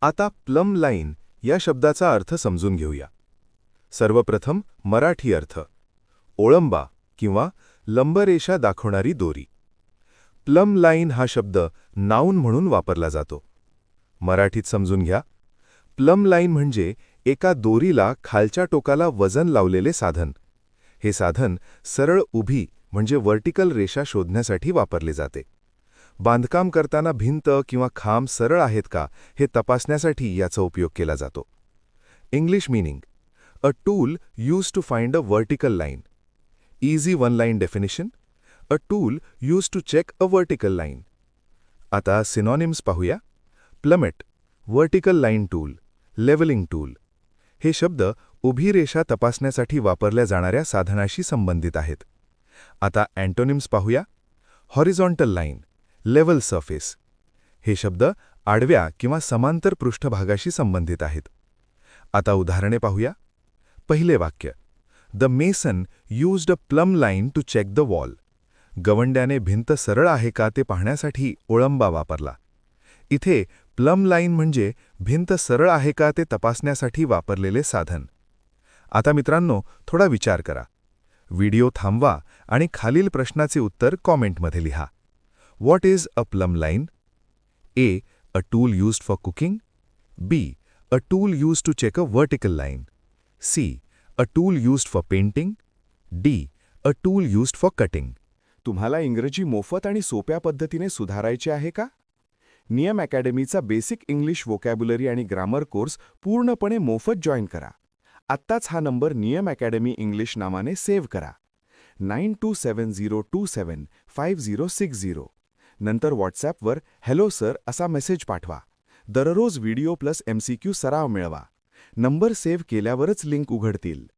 आता plum line या शब्दाचा अर्थ समजून घेऊया. सर्वप्रथम मराठी अर्थ. ओळंबा किंवा लंबरेषा दाखवणारी दोरी. प्लम लाईन हा शब्द नाऊन म्हणून वापरला जातो. मराठीत समजून घ्या. प्लम लाईन म्हणजे एका दोरीला खालच्या टोकाला वजन लावलेले साधन. हे साधन सरळ उभी म्हणजे व्हर्टिकल रेषा शोधण्यासाठी वापरले जाते. बांधकाम करताना भिंत किंवा खांब सरळ आहेत का हे तपासण्यासाठी याचा उपयोग केला जातो. English meaning: a tool used to find a vertical line. Easy one line definition: a tool used to check a vertical line. आता सिनॉनिम्स पाहूया. Plummet, vertical line tool, levelling tool. हे शब्द उभी रेषा तपासण्यासाठी वापरल्या जाणाऱ्या साधनाशी संबंधित आहेत. आता अँटोनिम्स पाहूया. Horizontal line, level surface. हे शब्द आडव्या किंवा समांतर पृष्ठभागाशी संबंधित आहेत. आता उदाहरणे पाहूया. पहिले वाक्य: the mason used a plumb line to check the wall. गवंड्याने भिंत सरळ आहे का ते पाहण्यासाठी ओळंबा वापरला. इथे प्लम लाईन म्हणजे भिंत सरळ आहे का ते तपासण्यासाठी वापरलेले साधन. आता मित्रांनो, थोडा विचार करा. व्हिडिओ थांबवा आणि खालील प्रश्नाचे उत्तर कॉमेंटमध्ये लिहा. What is a plumb line? A. A tool used for cooking. B. A tool used to check a vertical line. C. A tool used for painting. D. A tool used for cutting. तुम्हाला इंग्रजी मोफत आणि सोप्या पद्धतीने सुधारायचे आहे का? नियम अकॅडमीचा बेसिक इंग्लिश व्होकॅब्युलरी आणि ग्रामर कोर्स पूर्णपणे मोफत जॉईन करा. आत्ताच हा नंबर नियम अकॅडमी इंग्लिश नावाने सेव्ह करा. 9270275060. नंतर व्हॉट्सॲपवर हॅलो सर असा मेसेज पाठवा. दररोज व्हिडिओ प्लस MCQ सराव मिळवा. नंबर सेव्ह केल्यावरच लिंक उघडतील.